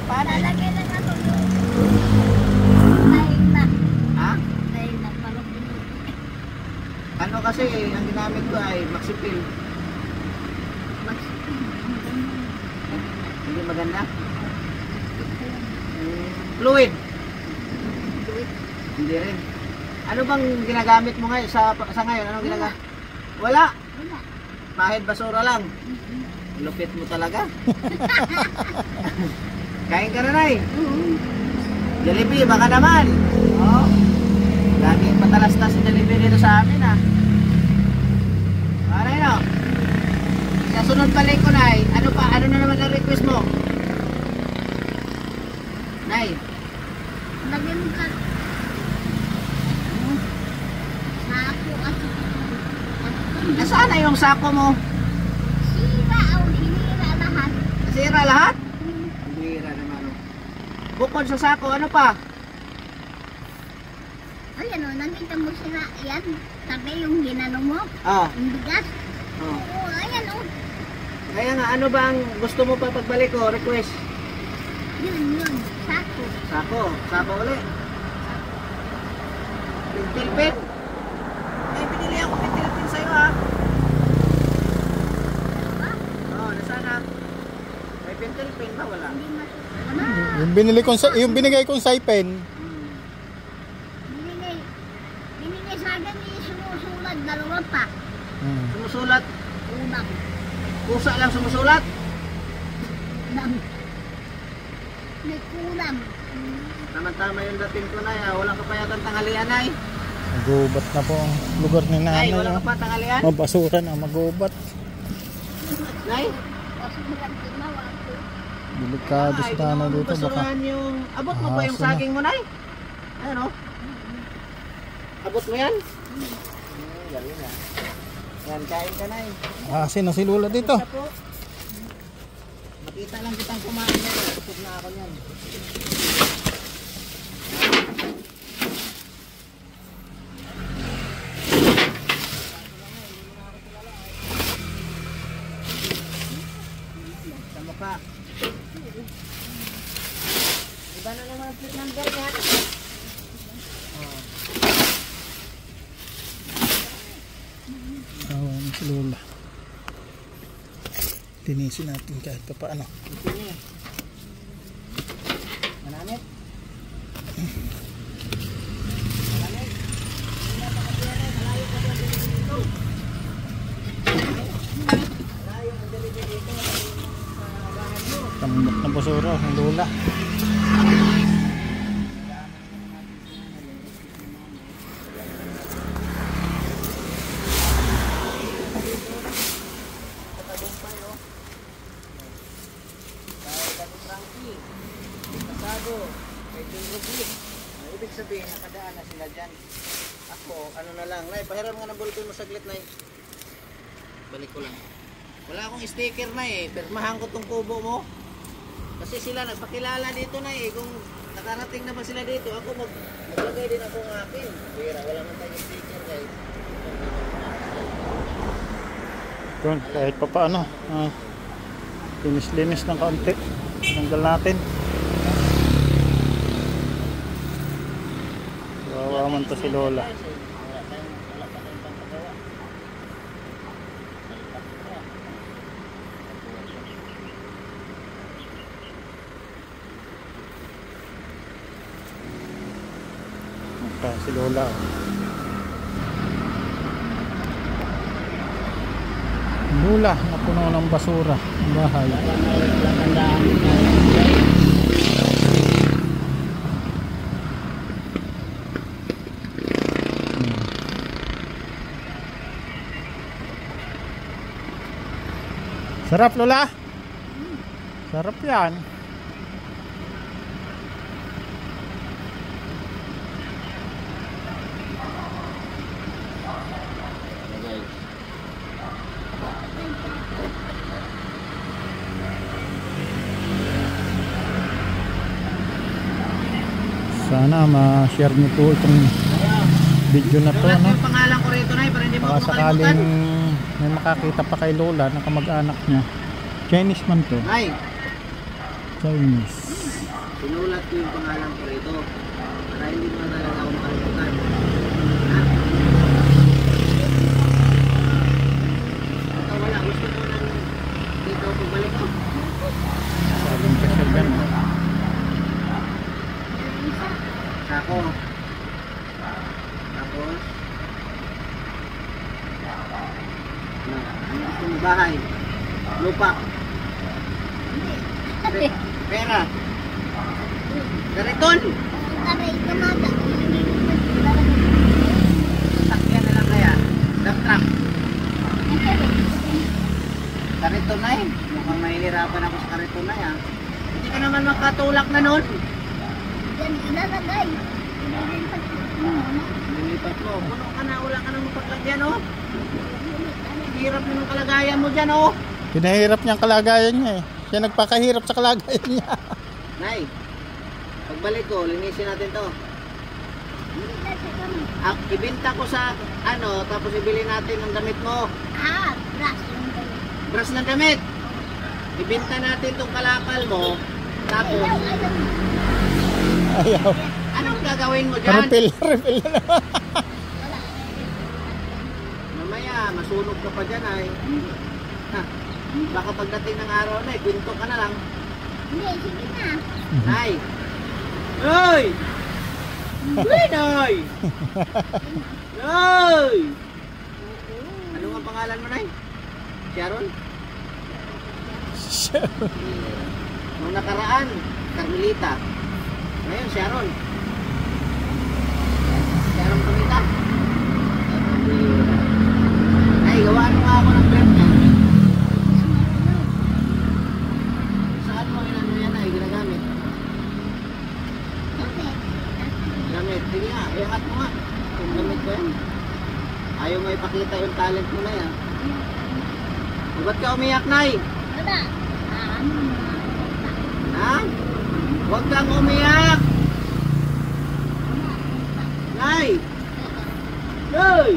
Paano? Lalagay lang ako doon. Dahil na. Ha? Dahil na. Parang Ano kasi, ang ginamit ko ay Maxipil. Hindi maganda? Fluid? Hindi rin. Ano bang ginagamit mo ngayon sa ngayon? Anong ginagamit? Wala. Wala. Pahid basura lang. Lupit mo talaga. Kain ka na, Nay. Jollibee, baka naman. Oh. Lagi patalastas si Jollibee dito sa amin, ah. Ano yun, oh? Sa sunod balik ko, Nay. Ano pa? Ano na naman ang request mo? Nay. Lagyan mo ka. Sako at Nasaan na yung sako mo? sira o hinira lahat. Nasira lahat? Nasira naman, oh. Bukod sa sako, ano pa? Ayan o, nakita mo sila. Ayan. Sabi yung ginano mo. Ah. Yung bigas. Oh. Oo, ayan o. Kaya nga, ano ba ang gusto mo pa pagbalik ko? Request? Yun. Sako. Sako. Sako ulit. Pintilpin. Eh, binili ako pintilpin sa'yo, ha? Diba? Oo, nasaan na? May pintilpin ba? Wala. Hindi wala. Yung binigay kong saipen. Binigay sa akin yung sumusulat. Dalawa pa. Sumusulat. Unang. Pusa lang sumusulat. Unang. May kulang. Tama-tama yung dating ko, Nay. Wala ka pa yatang tanghalian, Nay. Magubat na po ang lugar ni Nay, nanay. wala ka pa tanghalian? Mabasura na, magubat. Nay? Kasi bilang ginawa ko. Delikado sa tanay dito. Baka Basurahan yung... Abot mo pa yung aso na. saging mo, Nay? Ayan, oh. Abot mo yan? Galing na. Yan, kain ka, Nay. asin na si Lola dito. Isa po. Makita lang kitang kumain na. Kusog na ako niyan. Sa mukha. Iba na naman ang plate number niya. Awan si Lola. Tinisin natin kahit pa paano. Ito niya. Manamit. Manamit. Hindi na pakapiyari. Malayo ka dyan dito. Malayo ang delivery dito. Sa bahay mo. Tambak na basura ang Lola. Ibig sabihin, nakadaan na sila dyan. Ako, ano na lang. Nay, pahiram nga ng ballpen mo saglit, Nay. Balik ko lang. Wala akong sticker, Nay, eh. Pirmahan ko tong kubo mo. Kasi sila nagpakilala dito, Nay, eh. Kung nakarating na ba sila dito, ako maglagay din ako ng akin. Pira, wala man tayong sticker, guys. Yun, kahit pa paano. Linis-linis ng kaunti. Tanggal natin. Kawawa man to si Lola. Si Lola. Lola na puno ng basura ang bahay. Sarap, Lola? Sarap yan. Sana ma-share niyo po itong video na to, Sulat no? yung pangalan ko rito, Nay, para hindi mo Baka ako sakaling makalimutan. may makakita pa kay Lola na kamag-anak niya. Chinese man to. Nay, Chinese. Sinulat ko yung pangalan ko rito. Para hindi mo na talaga ako makalimutan. Ha? Ito wala. Gusto mo nang dito pagbalik ko. Sabing kasyergan. Sako. Tapos. Ano gusto mo bahay? Lupa. Pera. Kariton. Karito na lang. Sakyan na lang kaya. Dump truck. Kariton na eh. Mukhang mahihirapan ako sa kariton na eh. Hindi ka naman makatulak na nun. Yan ilalagay. Lilipat mo. Puno ka na. Wala ka nang mapaglagyan oh. Hirap mo ng kalagayan mo dyan oh. Pinahirap niya ang kalagayan niya eh. Siya nagpakahirap sa kalagayan niya. Nay, pagbalik ko, linisin natin to. Ibenta ko sa ano, tapos ibili natin ng damit mo. Brush yung kayo. Brush ng damit. Ibenta natin tong kalakal mo. Tapos, Ayaw. anong gagawin mo dyan? Refill na naman. Mamaya, masunog ka pa dyan ay. Ha, baka pagdating ng araw na, kwento ka na lang. Hindi, sige na. Nay! Nay! Uy, Nay! Nay! Ano nga pangalan mo, Nay? Sharon? Nung nakaraan, Carmelita. Ngayon, Sharon. Sharon Carmelita. Nay, gawaan mo nga ako ng brand niya. Saan mo ilan mo yan, Nay? Ginagamit? Gamit. Sige nga, iangat mo nga. Kung gamit ko yan. Ayaw mo ipakita yung talent mo na yan. Ba't ka umiyak, Nay? Wala. Ano na? Ha? Huwag kang umiyak! Nay! Nay!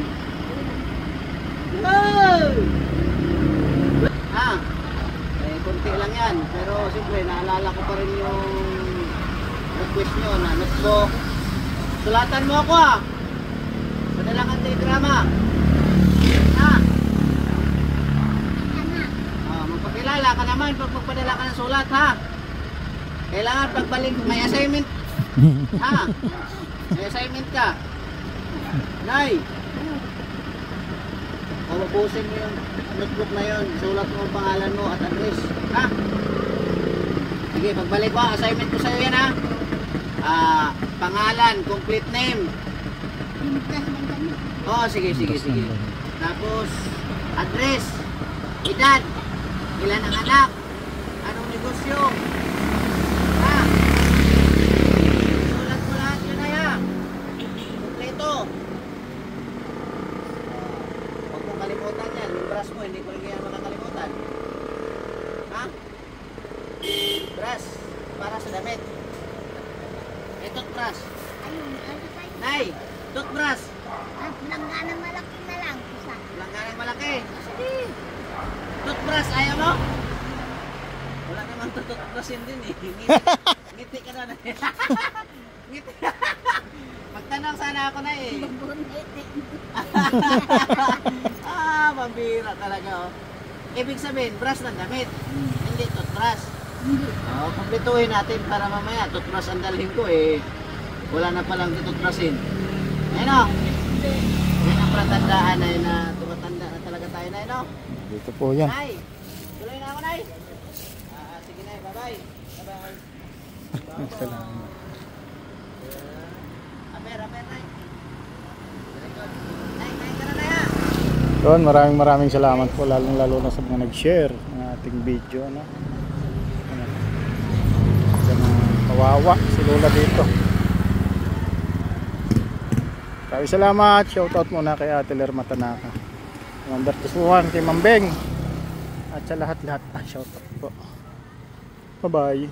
Nay! Ha? Eh, kunti lang yan. Pero siyempre, naalala ko pa rin yung request nyo na notebook. Sulatan mo ako ah! Padala kang telegrama. Ha? Magpakilala ka naman pag magpadala ka ng sulat ha. Kailangan pagbalik may assignment. Ha? May assignment ka. Nay. Ubusin mo yung notebook na yun. Sulat mo ang pangalan mo at address. Ha? Sige, pagbalik ko, assignment ko sa'yo yan ha. Pangalan, complete name. Oh, sige. Tapos, address, edad, ilan ang anak, anong negosyo. Ha? Sulat mo lahat yun na yan. Kompleto. Huwag mong kalimutan yan. Yung brush mo, hindi ko rin yan makakalimutan. Ha? Brush, para sa damit. Toothbrush. Nay, toothbrush. At langganang malaki na lang. Isa. Langganang malaki. Sige. Toothbrush, ayaw mo? Wala naman toothbrushin din eh. Ngiti ka na. Ngiti. Magtanong sana ako na eh. Mabira talaga oh. Ibig sabihin, brush ng damit. Hindi toothbrush. Kumpletuhin natin para mamaya toothbrush ang dalhin ko eh. Wala na palang toothbrushin. Ayun o. Yan ang pratandaan na yun na tumatanda na talaga tayo na yun o. Dito po yan. Nay, tuloy na ako Nay. Sige Nay, bye-bye. Bye-bye. Salamat. Aper Nay. Very good. Nay, kain ka na Nay ha. Doon, maraming salamat po lalo na sa mga nag-share ng ating video no. Kawawa si Lola dito. Maraming salamat. Shoutout muna kay Ate Lerma Tanaka, Number 21 kay Mambeng, at sa lahat-lahat shoutout po. Bye bye.